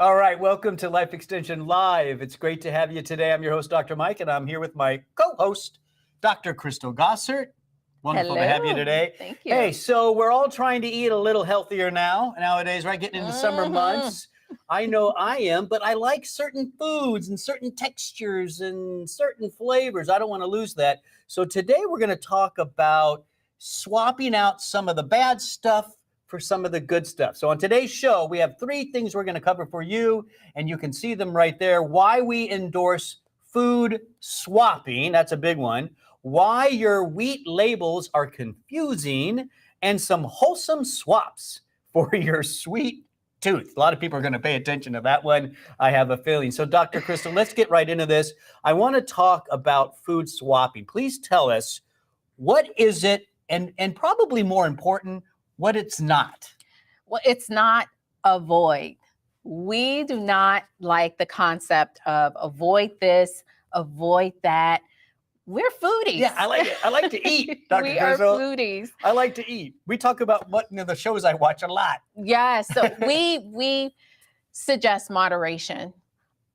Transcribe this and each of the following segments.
All right, welcome to Life Extension Live. It's great to have you today. I'm your host, Dr. Mike, and I'm here with my co-host, Dr. Crystal Gossert. Wonderful to have you today. Thank you. Hey, so we're all trying to eat a little healthier nowadays, right? Getting into summer months. I know I am, but I like certain foods and certain textures and certain flavors. I don't want to lose that. So today we're going to talk about swapping out some of the bad stuff for some of the good stuff. So on today's show, we have 3 things we're going to cover for you, and you can see them right there. Why we endorse food swapping, that's a big one. Why your wheat labels are confusing, and some wholesome swaps for your sweet tooth. A lot of people are going to pay attention to that one, I have a feeling. So Dr. Crystal, let's get right into this. I want to talk about food swapping. Please tell us, what is it, and probably more important, what it's not. Well, it's not avoid. We do not like the concept of avoid this, avoid that. We're foodies. Yeah, I like it. I like to eat, Dr. We Crystal. are foodies. I like to eat. We talk about the shows I watch a lot. Yeah, so we suggest moderation.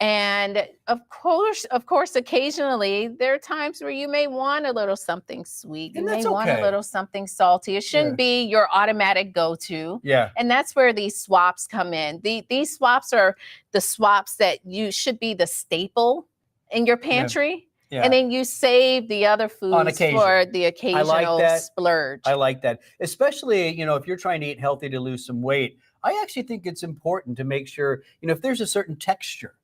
And of course, occasionally there are times where you may want a little something sweet. You may want a little something salty. It shouldn't be your automatic go-to. Yeah. And that's where these swaps come in. These swaps are the swaps that you should be the staple in your pantry. Yeah. And then you save the other foods for the occasional splurge. I like that. Especially, if you're trying to eat healthy to lose some weight, I actually think it's important to make sure, if there's a certain texture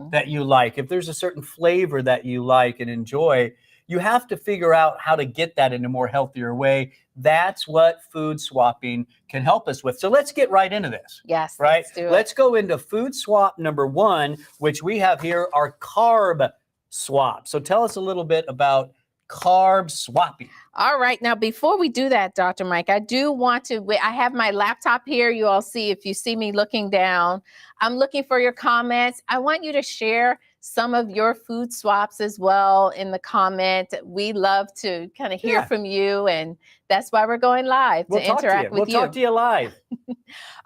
that you like, if there's a certain flavor that you like and enjoy, you have to figure out how to get that in a more healthier way. That's what food swapping can help us with. So let's get right into this. Yes, right? Let's do it. Let's go into food swap number 1, which we have here, are carb swap. So tell us a little bit about carb swapping. All right. Now, before we do that, Dr. Mike, I do want to, I have my laptop here. You all see, if you see me looking down, I'm looking for your comments. I want you to share some of your food swaps as well in the comment. We love to kind of hear from you. And that's why we're going live, to interact with you. We'll talk to you live.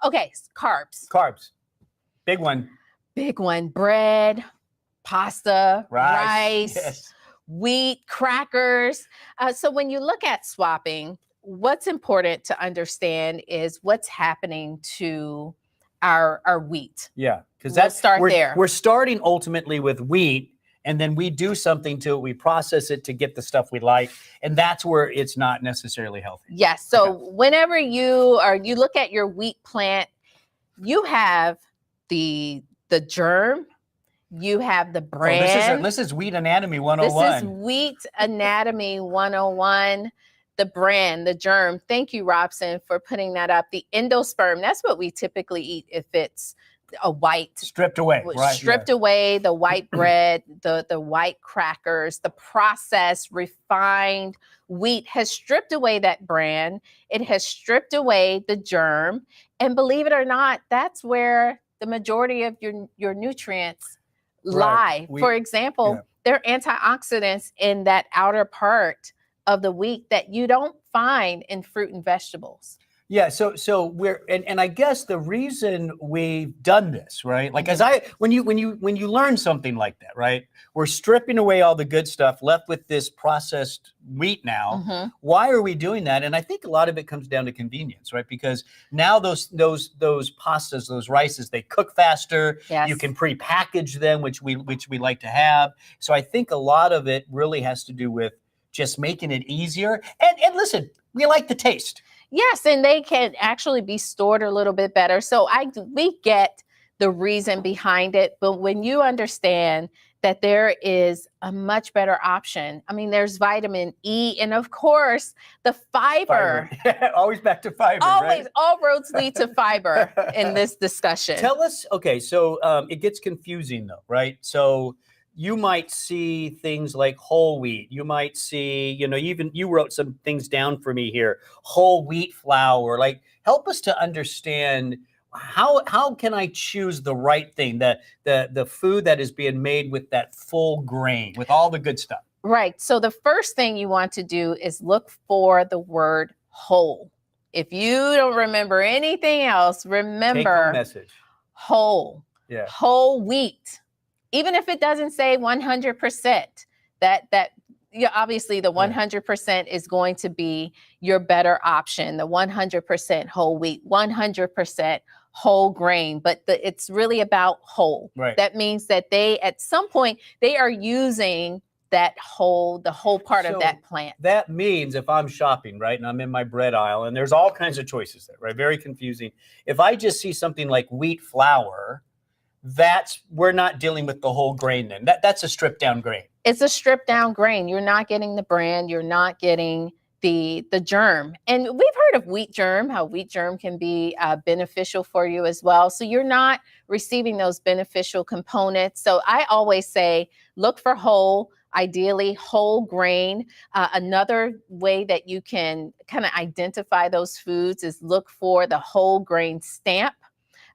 Okay. Carbs. Carbs. Big one. Big one. Bread, pasta, rice. Yes. Wheat, crackers. So when you look at swapping, what's important to understand is what's happening to our wheat. Yeah, because we're starting ultimately with wheat, and then we do something to it. We process it to get the stuff we like, and that's where it's not necessarily healthy. Yes. So whenever you look at your wheat plant, you have the germ. You have the bran. This is Wheat Anatomy 101. This is Wheat Anatomy 101. The bran, the germ. Thank you, Robson, for putting that up. The endosperm, that's what we typically eat if it's a white. Stripped away. Right, stripped away, the white bread, the white crackers, the processed, refined wheat has stripped away that bran. It has stripped away the germ. And believe it or not, that's where the majority of your nutrients lie. For example, there are antioxidants in that outer part of the wheat that you don't find in fruit and vegetables. Yeah, so we're and I guess the reason we've done this, right? Like when you learn something like that, right? We're stripping away all the good stuff, left with this processed wheat now. Why are we doing that? And I think a lot of it comes down to convenience, right? Because now those pastas, those rices, they cook faster. Yes. You can pre-package them, which we like to have. So I think a lot of it really has to do with just making it easier. And listen, we like the taste. Yes, and they can actually be stored a little bit better. So we get the reason behind it, but when you understand that there is a much better option. I mean, there's vitamin E, and of course, the fiber. Always back to fiber. Always, right? all roads lead to fiber in this discussion. Tell us, okay, so it gets confusing though, right? So you might see things like whole wheat. You might see, even you wrote some things down for me here, whole wheat flour. Like, help us to understand how can I choose the right thing, the food that is being made with that full grain, with all the good stuff. Right. So the first thing you want to do is look for the word whole. If you don't remember anything else, remember Take home message. Whole. Yeah. whole wheat, even if it doesn't say 100%, obviously the 100% is going to be your better option, the 100% whole wheat, 100% whole grain, but it's really about whole. Right. That means that they, at some point, they are using the whole part of that plant. That means if I'm shopping, right, and I'm in my bread aisle, and there's all kinds of choices there, right? Very confusing. If I just see something like wheat flour, we're not dealing with the whole grain then. That's a stripped down grain. It's a stripped down grain. You're not getting the bran, you're not getting the germ. And we've heard of wheat germ, how wheat germ can be beneficial for you as well. So you're not receiving those beneficial components. So I always say, look for whole, ideally whole grain. Another way that you can kind of identify those foods is look for the whole grain stamp.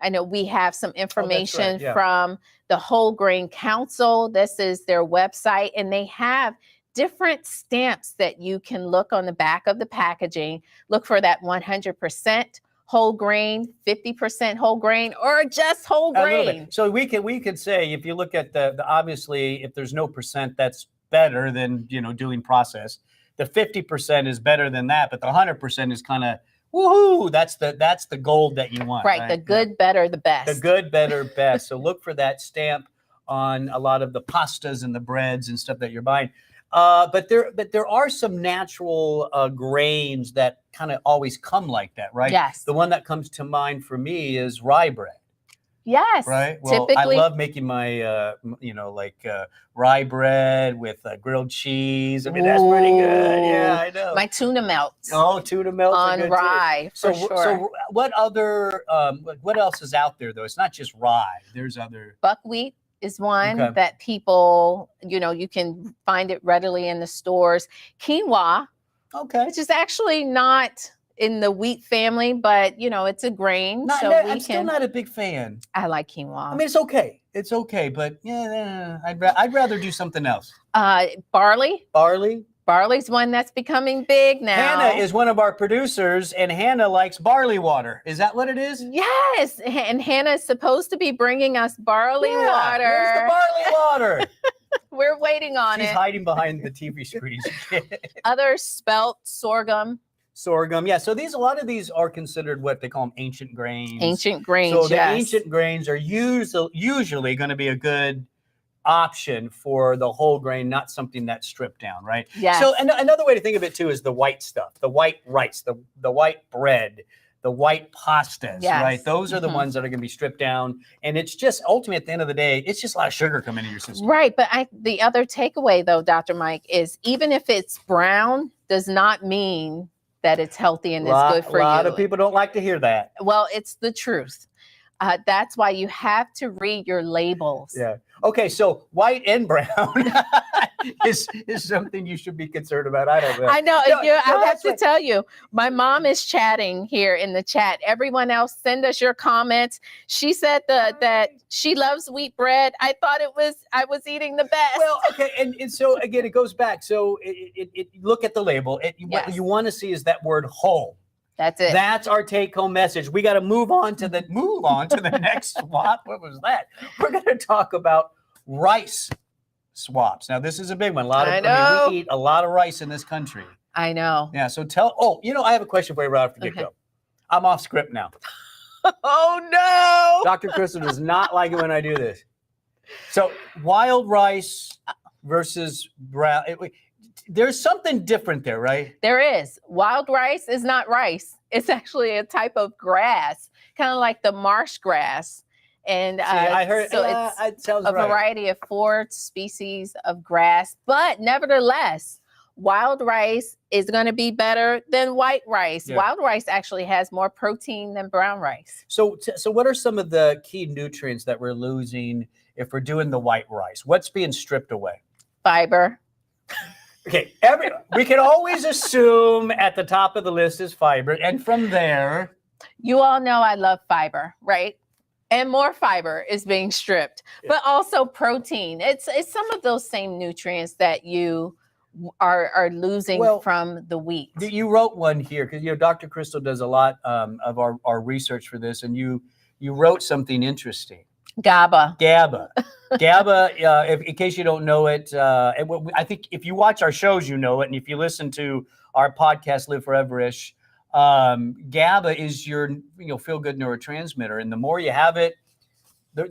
I know we have some information from the Whole Grain Council. This is their website, and they have different stamps that you can look on the back of the packaging. Look for that 100% whole grain, 50% whole grain, or just whole grain. So we could say, if you look at the obviously, if there's no percent, that's better than doing processed. The 50% is better than that, but the 100% is kind of woohoo! That's the gold that you want. Right. The good, better, the best. The good, better, best. So look for that stamp on a lot of the pastas and the breads and stuff that you're buying. But there are some natural grains that kind of always come like that, right? Yes. The one that comes to mind for me is rye bread. Yes. Right. Well, typically, I love making my, rye bread with grilled cheese. I mean, that's pretty good. Yeah, I know. My tuna melts. Oh, tuna melts on are good rye, too. for sure. So what other, what else is out there though? It's not just rye. There's other. Buckwheat is one that people, you can find it readily in the stores. Quinoa, which is actually not in the wheat family, but it's a grain. I'm still not a big fan. I like quinoa. I mean, it's okay. It's okay, but I'd rather do something else. Barley. Barley's one that's becoming big now. Hannah is one of our producers, and Hannah likes barley water. Is that what it is? Yes, and Hannah is supposed to be bringing us barley water. Where's the barley water? We're waiting on it. She's hiding behind the TV screen. Other spelt, sorghum. Yeah. So a lot of these are considered what they call them ancient grains. Ancient grains. So the ancient grains are usually going to be a good option for the whole grain, not something that's stripped down, right? Yes. So another way to think of it too is the white stuff, the white rice, the white bread, the white pastas, right? Those are the ones that are going to be stripped down. And it's just ultimately at the end of the day, it's just a lot of sugar coming into your system. Right. But the other takeaway though, Dr. Mike, is even if it's brown, does not mean that it's healthy and it's good for you. A lot of people don't like to hear that. Well, it's the truth. That's why you have to read your labels. Yeah. Okay. So white and brown is something you should be concerned about. I don't know. I know. I have to tell you, my mom is chatting here in the chat. Everyone else, send us your comments. She said that she loves wheat bread. I thought I was eating the best. Well, okay. And so again, it goes back. So it look at the label. What you want to see is that word whole. That's it. That's our take-home message. We got to move on to the next swap. What was that? We're going to talk about rice swaps. Now, this is a big one. We eat a lot of rice in this country. I know. Yeah. So I have a question for you right off the get-go. I'm off script now. Oh no! Dr. Crystal does not like it when I do this. So wild rice versus brown. There's something different there, right? There is. Wild rice is not rice. It's actually a type of grass, kind of like the marsh grass. And I heard it sounds a variety of 4 species of grass. But nevertheless, wild rice is going to be better than white rice. Yeah. Wild rice actually has more protein than brown rice. So what are some of the key nutrients that we're losing if we're doing the white rice? What's being stripped away? Fiber. Okay, we can always assume at the top of the list is fiber, and from there, you all know I love fiber, right? And more fiber is being stripped, but also protein. It's some of those same nutrients that you are losing from the wheat. You wrote one here because Dr. Crystal does a lot of our research for this, and you wrote something interesting. GABA. GABA. GABA, in case you don't know it, I think if you watch our shows, you know it. And if you listen to our podcast, Live Foreverish, GABA is your feel-good neurotransmitter. And the more you have it,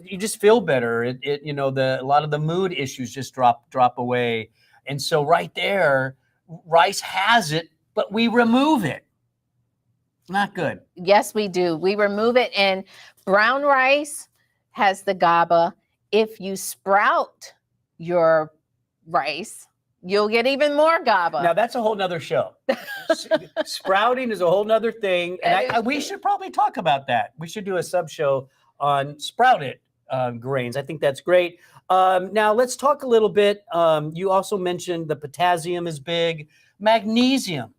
you just feel better. A lot of the mood issues just drop away. And so right there, rice has it, but we remove it. Not good. Yes, we do. We remove it. And brown rice has the GABA. If you sprout your rice, you'll get even more GABA. Now that's a whole nother show. Sprouting is a whole nother thing. And we should probably talk about that. We should do a sub show on sprouted grains. I think that's great. Now let's talk a little bit. You also mentioned the potassium is big. Magnesium.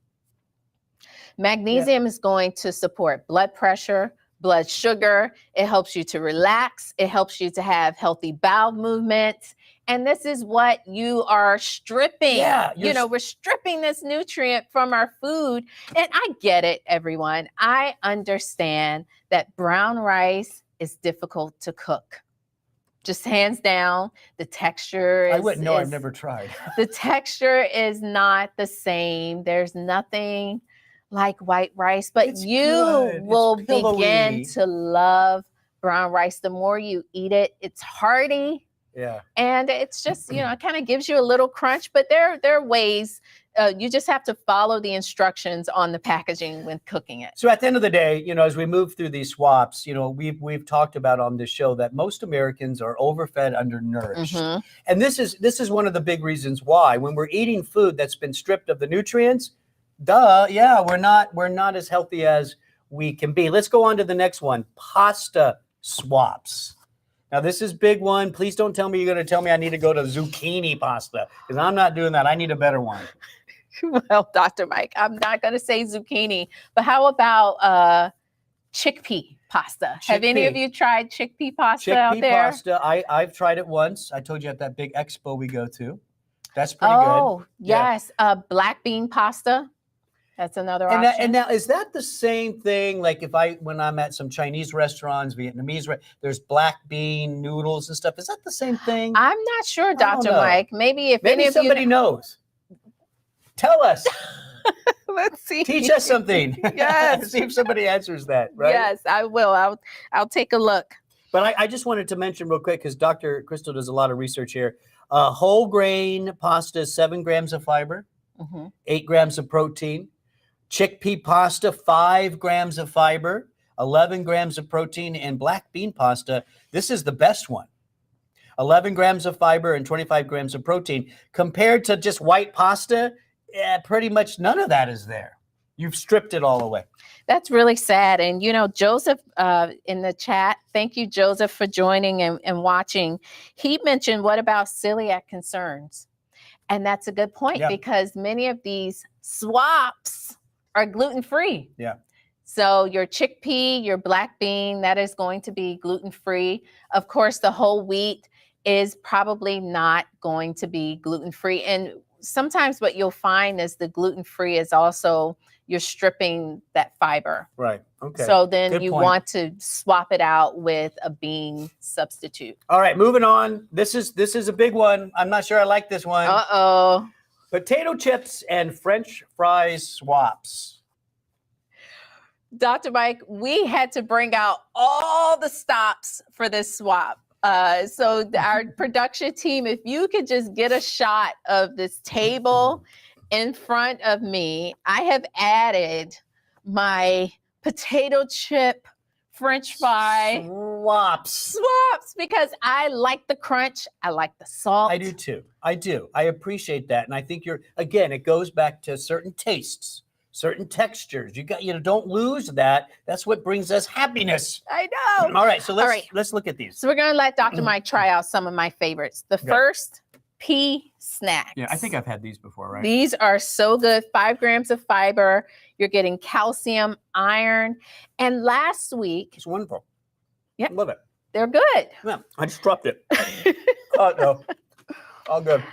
Magnesium is going to support blood pressure, blood sugar. It helps you to relax. It helps you to have healthy bowel movements. And this is what you are stripping. Yeah, we're stripping this nutrient from our food. And I get it, everyone. I understand that brown rice is difficult to cook. Just hands down, the texture is... I wouldn't know. I've never tried. The texture is not the same. There's nothing like white rice, but you will begin to love brown rice. The more you eat it, it's hearty. Yeah. And it's just, it kind of gives you a little crunch, but there are ways. You just have to follow the instructions on the packaging when cooking it. So at the end of the day, as we move through these swaps, we've talked about on this show that most Americans are overfed, undernourished. Mm-hmm. And this is one of the big reasons why when we're eating food that's been stripped of the nutrients, we're not as healthy as we can be. Let's go on to the next one. Pasta swaps. Now this is big one. Please don't tell me you're going to tell me I need to go to zucchini pasta, because I'm not doing that. I need a better one. Well, Dr. Mike, I'm not going to say zucchini, but how about chickpea pasta? Have any of you tried chickpea pasta out there? Chickpea pasta, I've tried it once. I told you at that big expo we go to. That's pretty good. Oh, yes. Black bean pasta. That's another option. And now, is that the same thing? Like when I'm at some Chinese restaurants, Vietnamese, there's black bean noodles and stuff. Is that the same thing? I'm not sure, Dr. Mike. Maybe somebody knows. Tell us. Let's see. Teach us something. Yes. See if somebody answers that, right? Yes, I will. I'll take a look. But I just wanted to mention real quick, because Dr. Crystal does a lot of research here. Whole grain pasta, 7 grams of fiber, 8 grams of protein. Chickpea pasta, 5 grams of fiber, 11 grams of protein. And black bean pasta, this is the best one. 11 grams of fiber and 25 grams of protein. Compared to just white pasta, pretty much none of that is there. You've stripped it all away. That's really sad. And, Joseph in the chat, thank you, Joseph, for joining and watching. He mentioned, what about celiac concerns? And that's a good point, because many of these swaps are gluten-free. Yeah. So your chickpea, your black bean, that is going to be gluten-free. Of course, the whole wheat is probably not going to be gluten-free. And sometimes what you'll find is the gluten-free is also, you're stripping that fiber. Right. Okay. So then you want to swap it out with a bean substitute. All right, moving on. This is a big one. I'm not sure I like this one. Uh-oh. Potato chips and French fries swaps. Dr. Mike, we had to bring out all the stops for this swap. So our production team, if you could just get a shot of this table in front of me, I have added my potato chip French fry swaps, because I like the crunch. I like the salt. I do too. I do. I appreciate that. And I think it goes back to certain tastes, certain textures. Don't lose that. That's what brings us happiness. I know. All right. So let's look at these. So we're going to let Dr. Mike try out some of my favorites. The first, pea snacks. Yeah, I think I've had these before, right? These are so good. 5 grams of fiber. You're getting calcium, iron. And last week. It's wonderful. Yeah. Love it. They're good. Yeah, I just dropped it. Oh, no. All good.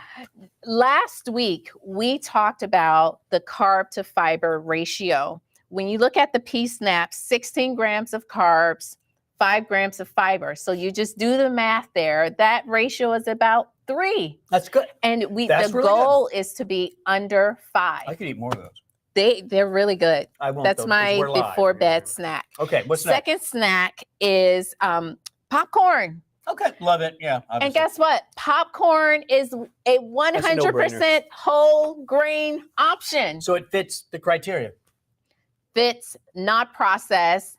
Last week, we talked about the carb to fiber ratio. When you look at the pea snacks, 16 grams of carbs, 5 grams of fiber. So you just do the math there. That ratio is about 3. That's good. And That's the really goal is to be under 5. I could eat more of those. They're really good. I won't. That's though, my because we're live. before bed snack. Okay, what's next? Second snack is popcorn. Okay, love it. Yeah. And obviously. guess what? Popcorn is a 100% whole grain option. So it fits the criteria. Fits, not processed.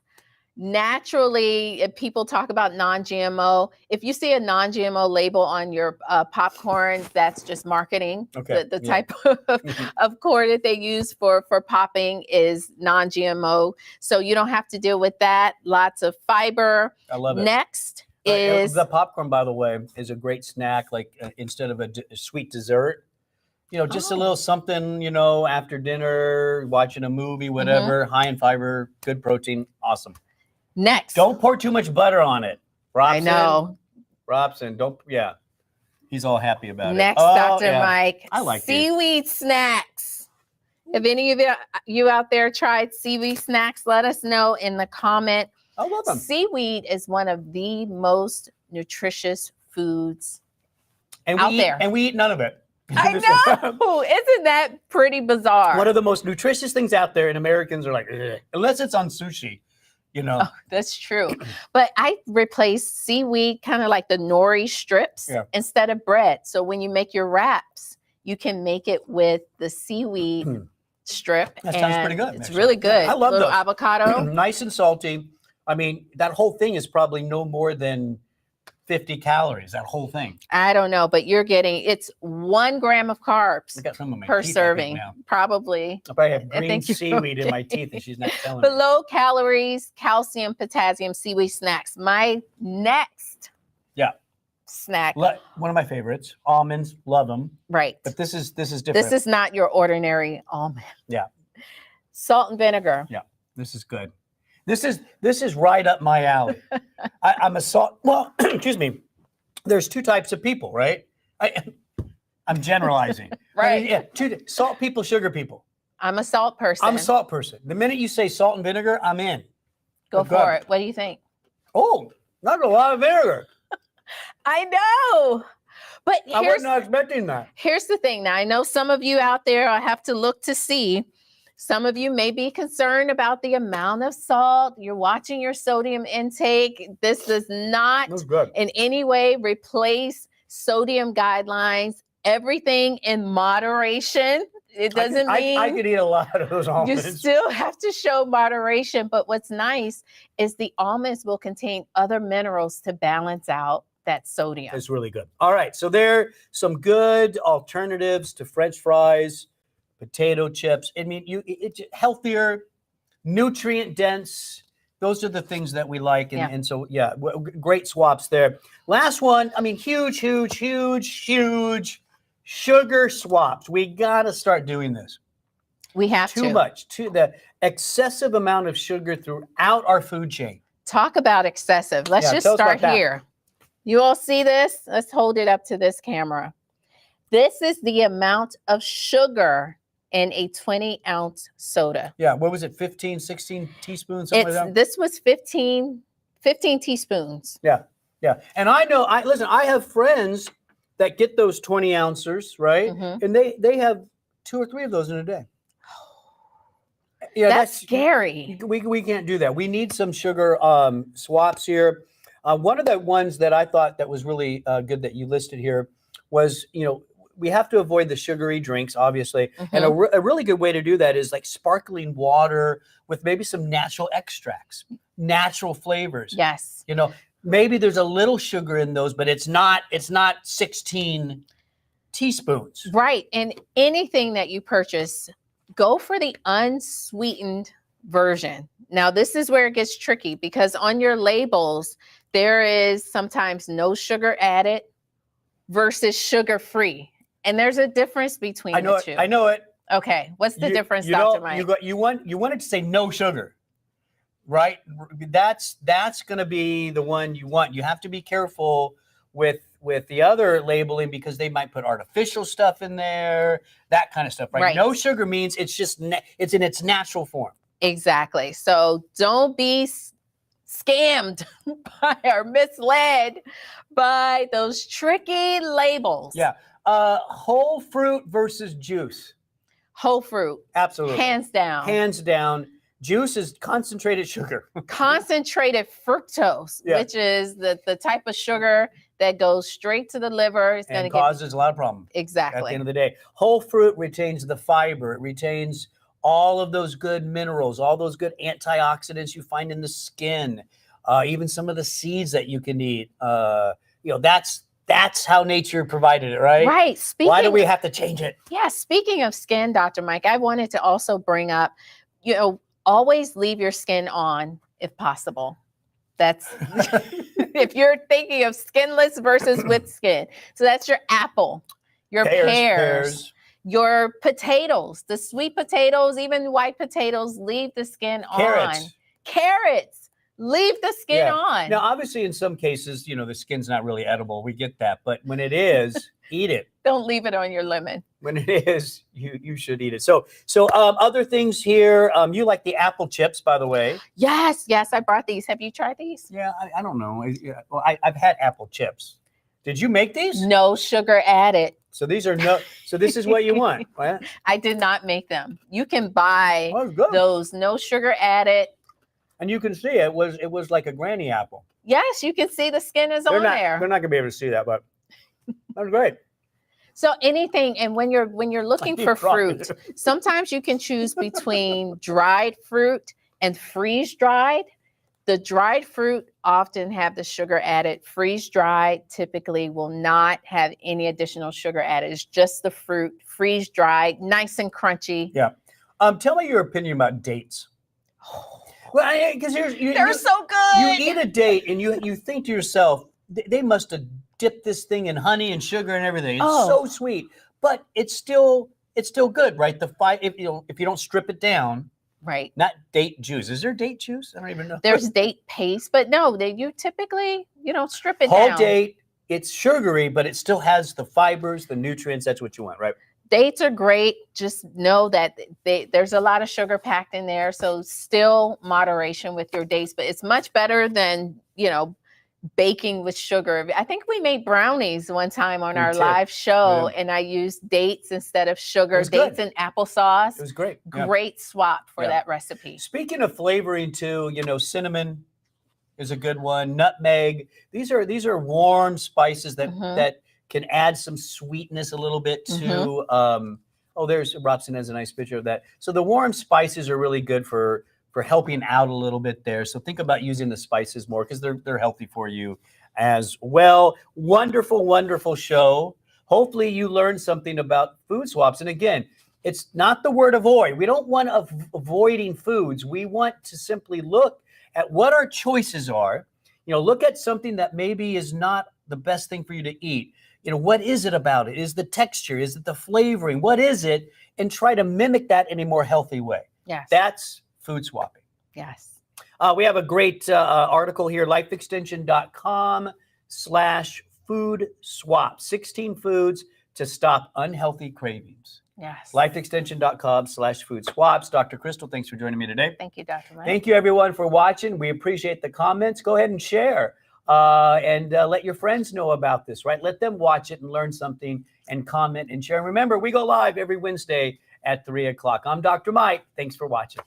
Naturally, if people talk about non-GMO, if you see a non-GMO label on your popcorn, that's just marketing. Okay. The type of corn that they use for popping is non-GMO. So you don't have to deal with that. Lots of fiber. I love it. Next is the popcorn, by the way, is a great snack. Like instead of a sweet dessert, just a little something, after dinner, watching a movie, whatever, high in fiber, good protein, awesome. Next. Don't pour too much butter on it. Robson, I know. Robson, don't, yeah. He's all happy about Next, it. Dr. Mike, I like seaweed snacks. If any of you out there tried seaweed snacks, let us know in the comment. I love them. Seaweed is one of the most nutritious foods out there. And we eat none of it. I know. Isn't that pretty bizarre? One of the most nutritious things out there, and Americans are like, ugh, unless it's on sushi, Oh, that's true. But I replace seaweed kind of like the nori strips instead of bread. So when you make your wraps, you can make it with the seaweed strip. That sounds pretty good. It's really good. I love those. Avocado. Nice and salty. I mean, that whole thing is probably no more than 50 calories, that whole thing. I don't know, but it's 1 gram of carbs per serving. Probably. I probably have green seaweed in my teeth and she's not telling me. Low calories, calcium, potassium, seaweed snacks. My next snack. One of my favorites, almonds, love them. Right. But this is different. This is not your ordinary almond. Yeah. Salt and vinegar. Yeah, this is good. This is right up my alley. I'm a salt. Well, excuse me. There's 2 types of people, right? I'm generalizing. Right. Yeah. 2 salt people, sugar people. I'm a salt person. I'm a salt person. The minute you say salt and vinegar, I'm in. Go for it. What do you think? Oh, not a lot of vinegar. I know. But I was not expecting that. Here's the thing. Now, I know some of you out there, I have to look to see. Some of you may be concerned about the amount of salt. You're watching your sodium intake. This does not in any way replace sodium guidelines. Everything in moderation. It doesn't mean I could eat a lot of those almonds. You still have to show moderation. But what's nice is the almonds will contain other minerals to balance out that sodium. It's really good. All right. So there are some good alternatives to French fries, potato chips. I mean, it's healthier, nutrient dense. Those are the things that we like. And so, great swaps there. Last one. I mean, huge sugar swaps. We got to start doing this. We have Too much. The excessive amount of sugar throughout our food chain. Talk about excessive. Let's just start here. You all see this? Let's hold it up to this camera. This is the amount of sugar in a 20-ounce soda. Yeah, what was it, 15, 16 teaspoons, something like that? This was 15 teaspoons. Yeah. And I know, I have friends that get those 20 ounces, right? And they have 2 or 3 of those in a day. Yeah, that's scary. We can't do that. We need some sugar swaps here. One of the ones that I thought that was really good that you listed here was, we have to avoid the sugary drinks, obviously. And a really good way to do that is like sparkling water with maybe some natural extracts, natural flavors. Yes. Maybe there's a little sugar in those, but it's not 16 teaspoons. Right. And anything that you purchase, go for the unsweetened version. Now, this is where it gets tricky because on your labels, there is sometimes no sugar added versus sugar-free. And there's a difference between the two. I know it. Okay. What's the difference, Dr. Mike? You want it to say no sugar, right? That's going to be the one you want. You have to be careful with the other labeling because they might put artificial stuff in there, that kind of stuff, right? No sugar means it's just it's in its natural form. Exactly. So don't be scammed by or misled by those tricky labels. Yeah. Whole fruit versus juice. Whole fruit. Absolutely. Hands down. Hands down. Juice is concentrated sugar. Concentrated fructose, Yeah. which is the type of sugar that goes straight to the liver. It's going And to causes a lot of problems. Exactly. At the end of the day. Whole fruit retains the fiber. It retains all of those good minerals, all those good antioxidants you find in the skin, even some of the seeds that you can eat. That's how nature provided it, right? Right. Why do we have to change it? Yeah. Speaking of skin, Dr. Mike, I wanted to also bring up, always leave your skin on if possible. That's if you're thinking of skinless versus with skin. So that's your apple, your pears, your potatoes, the sweet potatoes, even white potatoes, leave the skin on. Carrots, leave the skin on. Now, obviously, in some cases, the skin's not really edible. We get that. But when it is, eat it. Don't leave it on your lemon. When it is, you should eat it. So other things here. You like the apple chips, by the way. Yes, I brought these. Have you tried these? Yeah, I don't know. I've had apple chips. Did you make these? No sugar added. So these are So this is what you want, right? I did not make them. You can buy those no sugar added. And you can see it was like a granny apple. Yes, you can see the skin is on there. They're not gonna be able to see that, but that's great. So anything, and when you're looking for fruit, sometimes you can choose between dried fruit and freeze dried. The dried fruit often have the sugar added. Freeze dried typically will not have any additional sugar added. It's just the fruit, freeze dried, nice and crunchy. Yeah. Tell me your opinion about dates. Well, because they're so good. You eat a date and you think to yourself, they must have dipped this thing in honey and sugar and everything. It's so sweet, but it's still good, right? If you don't strip it down. Right. Not date juice. Is there date juice? I don't even know. There's date paste, but no, you typically, strip it down. Whole date, it's sugary, but it still has the fibers, the nutrients. That's what you want, right? Dates are great. Just know that there's a lot of sugar packed in there. So still moderation with your dates, but it's much better than, baking with sugar. I think we made brownies one time on our live show, and I used dates instead of sugar. Dates and applesauce. It was great. Great swap for that recipe. Speaking of flavoring too, cinnamon is a good one. Nutmeg. These are warm spices that can add some sweetness a little bit to. There's Robson has a nice picture of that. So the warm spices are really good for helping out a little bit there. So think about using the spices more because they're healthy for you as well. Wonderful, wonderful show. Hopefully you learned something about food swaps. And again, it's not the word avoid. We don't want avoiding foods. We want to simply look at what our choices are. Look at something that maybe is not the best thing for you to eat. What is it about it? Is the texture? Is it the flavoring? What is it? And try to mimic that in a more healthy way. Yes. That's food swapping. Yes. We have a great article here, lifeextension.com/food swap. 16 foods to stop unhealthy cravings. Yes. Lifeextension.com/food swaps. Dr. Crystal, thanks for joining me today. Thank you, Dr. Mike. Thank you, everyone, for watching. We appreciate the comments. Go ahead and share and let your friends know about this, right? Let them watch it and learn something and comment and share. And remember, we go live every Wednesday at 3 o'clock. I'm Dr. Mike. Thanks for watching.